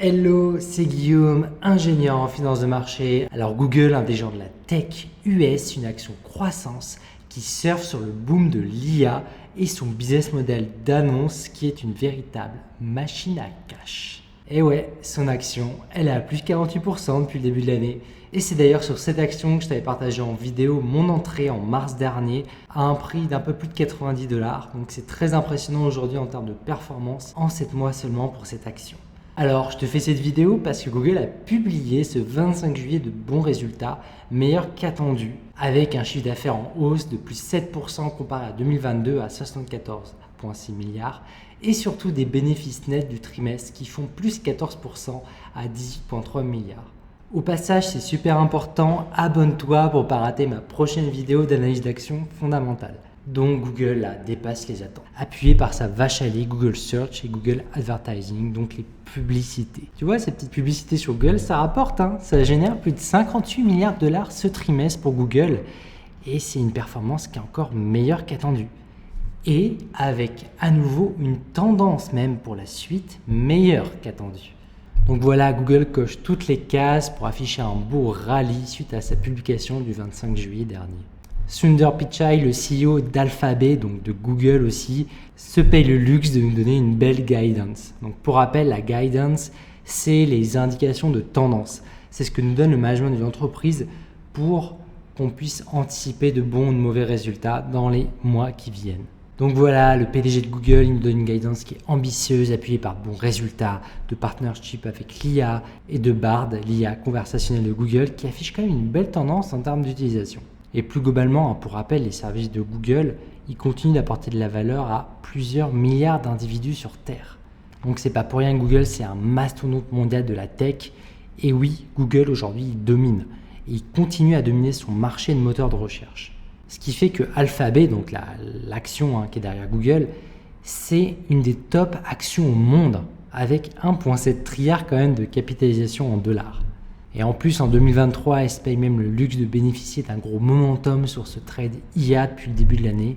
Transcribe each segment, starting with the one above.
Hello, c'est Guillaume, ingénieur en finance de marché. Alors Google, un des géants de la tech US, une action croissance qui surfe sur le boom de l'IA et son business model d'annonce qui est une véritable machine à cash. Et ouais, son action, elle est à plus 48% depuis le début de l'année. Et c'est d'ailleurs sur cette action que je t'avais partagé en vidéo mon entrée en mars dernier à un prix d'un peu plus de 90$. Donc c'est très impressionnant aujourd'hui en termes de performance en 7 mois seulement pour cette action. Alors, je te fais cette vidéo parce que Google a publié ce 25 juillet de bons résultats, meilleurs qu'attendus, avec un chiffre d'affaires en hausse de plus 7% comparé à 2022 à 74,6 milliards et surtout des bénéfices nets du trimestre qui font plus 14% à 18,3 milliards. Au passage, c'est super important, abonne-toi pour ne pas rater ma prochaine vidéo d'analyse d'action fondamentale. Donc Google là, dépasse les attentes. Appuyé par sa vache à lait Google Search et Google Advertising, donc les publicités. Tu vois, ces petites publicités sur Google, ça rapporte, ça génère plus de 58 milliards de dollars ce trimestre pour Google. Et c'est une performance qui est encore meilleure qu'attendue. Et avec à nouveau une tendance même pour la suite meilleure qu'attendue. Donc voilà, Google coche toutes les cases pour afficher un beau rallye suite à sa publication du 25 juillet dernier. Sundar Pichai, le CEO d'Alphabet, donc de Google aussi, se paye le luxe de nous donner une belle guidance. Donc pour rappel, la guidance, c'est les indications de tendance. C'est ce que nous donne le management d'une entreprise pour qu'on puisse anticiper de bons ou de mauvais résultats dans les mois qui viennent. Donc voilà, le PDG de Google, il nous donne une guidance qui est ambitieuse, appuyée par de bons résultats, de partnership avec l'IA et de Bard, l'IA conversationnelle de Google, qui affiche quand même une belle tendance en termes d'utilisation. Et plus globalement, pour rappel, les services de Google, ils continuent d'apporter de la valeur à plusieurs milliards d'individus sur Terre. Donc c'est pas pour rien que Google, c'est un mastodonte mondial de la tech. Et oui, Google aujourd'hui, il domine. Et il continue à dominer son marché de moteur de recherche. Ce qui fait que Alphabet, donc l'action qui est derrière Google, c'est une des top actions au monde, avec 1,7 trilliard quand même de capitalisation en dollars. Et en plus, en 2023, elle se paye même le luxe de bénéficier d'un gros momentum sur ce trade IA depuis le début de l'année.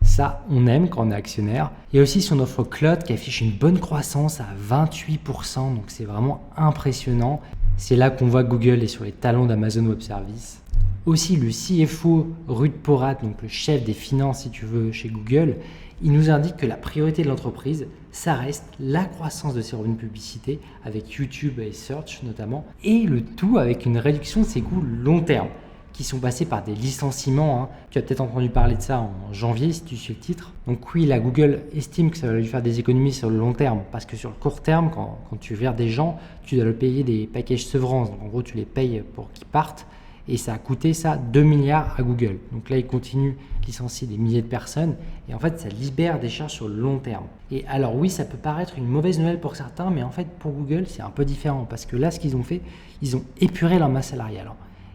Ça, on aime quand on est actionnaire. Il y a aussi son offre cloud qui affiche une bonne croissance à 28%, donc c'est vraiment impressionnant. C'est là qu'on voit Google est sur les talons d'Amazon Web Services. Aussi, le CFO Ruud Porat, donc le chef des finances, si tu veux, chez Google, il nous indique que la priorité de l'entreprise, ça reste la croissance de ses revenus de publicité avec YouTube et Search notamment, et le tout avec une réduction de ses coûts long terme, qui sont passés par des licenciements. Tu as peut-être entendu parler de ça en janvier si tu suis le titre. Donc oui, la Google estime que ça va lui faire des économies sur le long terme, parce que sur le court terme, quand tu vires des gens, tu dois leur payer des packages severance. Donc en gros, tu les payes pour qu'ils partent. Et ça a coûté 2 milliards à Google. Donc là, ils continuent de licencier des milliers de personnes. Et en fait, ça libère des charges sur le long terme. Et alors oui, ça peut paraître une mauvaise nouvelle pour certains, mais en fait, pour Google, c'est un peu différent. Parce que là, ce qu'ils ont fait, ils ont épuré leur masse salariale.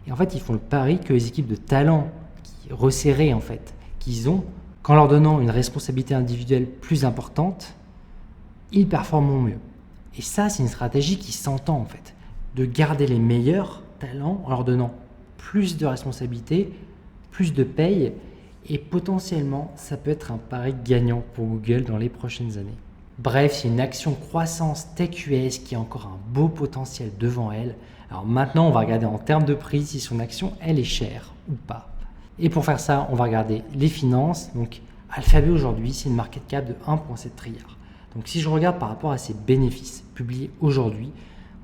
Et en fait, ils font le pari que les équipes de talent resserrées, en fait, qu'ils ont, qu'en leur donnant une responsabilité individuelle plus importante, ils performeront mieux. Et ça, c'est une stratégie qui s'entend, en fait, de garder les meilleurs talents en leur donnant plus de responsabilités, plus de paye, et potentiellement, ça peut être un pari gagnant pour Google dans les prochaines années. Bref, c'est une action croissance tech US qui a encore un beau potentiel devant elle. Alors maintenant, on va regarder en termes de prix si son action, elle est chère ou pas. Et pour faire ça, on va regarder les finances. Donc, Alphabet aujourd'hui, c'est une market cap de 1,7 trilliard. Donc, si je regarde par rapport à ses bénéfices publiés aujourd'hui,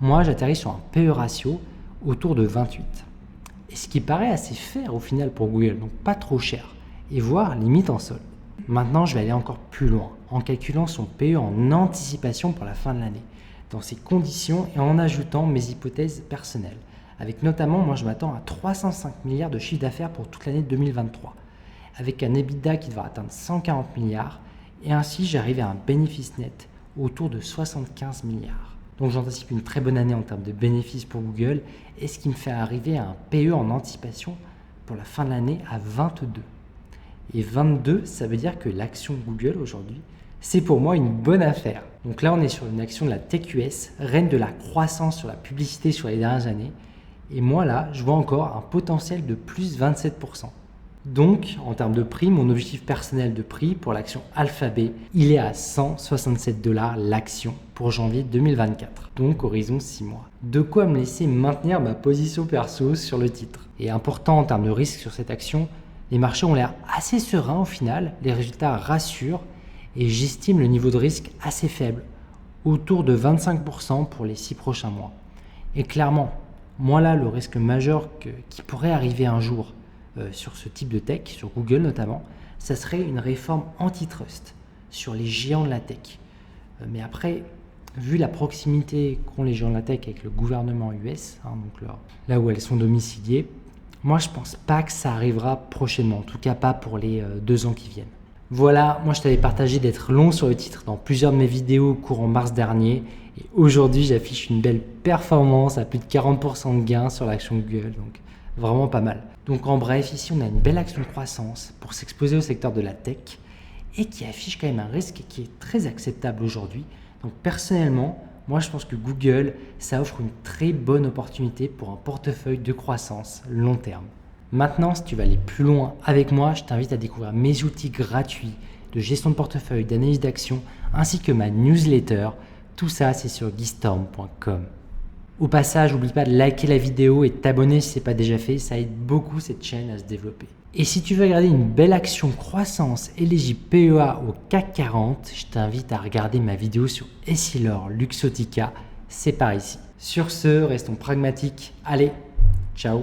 moi, j'atterris sur un PE ratio autour de 28. Et ce qui paraît assez fair au final pour Google, donc pas trop cher, et voire limite en solde. Maintenant, je vais aller encore plus loin, en calculant son PE en anticipation pour la fin de l'année, dans ces conditions et en ajoutant mes hypothèses personnelles. Avec notamment, moi je m'attends à 305 milliards de chiffre d'affaires pour toute l'année 2023, avec un EBITDA qui devra atteindre 140 milliards, et ainsi j'arrive à un bénéfice net autour de 75 milliards. Donc j'anticipe une très bonne année en termes de bénéfices pour Google, et ce qui me fait arriver à un PE en anticipation pour la fin de l'année à 22. Et 22, ça veut dire que l'action Google aujourd'hui, c'est pour moi une bonne affaire. Donc là, on est sur une action de la tech US, reine de la croissance sur la publicité sur les dernières années. Et moi là, je vois encore un potentiel de plus 27%. Donc, en termes de prix, mon objectif personnel de prix pour l'action Alphabet, il est à 167 $ l'action pour janvier 2024, donc horizon 6 mois. De quoi me laisser maintenir ma position perso sur le titre. Et important en termes de risque sur cette action, les marchés ont l'air assez sereins au final, les résultats rassurent et j'estime le niveau de risque assez faible, autour de 25% pour les 6 prochains mois. Et clairement, moi là, le risque majeur qui pourrait arriver un jour sur ce type de tech, sur Google notamment, ça serait une réforme antitrust sur les géants de la tech. Mais après, vu la proximité qu'ont les géants de la tech avec le gouvernement US, donc là où elles sont domiciliées, moi je pense pas que ça arrivera prochainement, en tout cas pas pour les 2 ans qui viennent. Voilà, moi je t'avais partagé d'être long sur le titre dans plusieurs de mes vidéos courant mars dernier et aujourd'hui j'affiche une belle performance à plus de 40% de gains sur l'action Google, donc vraiment pas mal. Donc en bref, ici on a une belle action de croissance pour s'exposer au secteur de la tech et qui affiche quand même un risque qui est très acceptable aujourd'hui. Donc personnellement, moi je pense que Google, ça offre une très bonne opportunité pour un portefeuille de croissance long terme. Maintenant, si tu veux aller plus loin avec moi, je t'invite à découvrir mes outils gratuits de gestion de portefeuille, d'analyse d'action, ainsi que ma newsletter. Tout ça, c'est sur guystorm.com. Au passage, n'oublie pas de liker la vidéo et de t'abonner si ce n'est pas déjà fait, ça aide beaucoup cette chaîne à se développer. Et si tu veux regarder une belle action croissance éligible PEA au CAC 40, je t'invite à regarder ma vidéo sur Essilor Luxottica, c'est par ici. Sur ce, restons pragmatiques. Allez, ciao!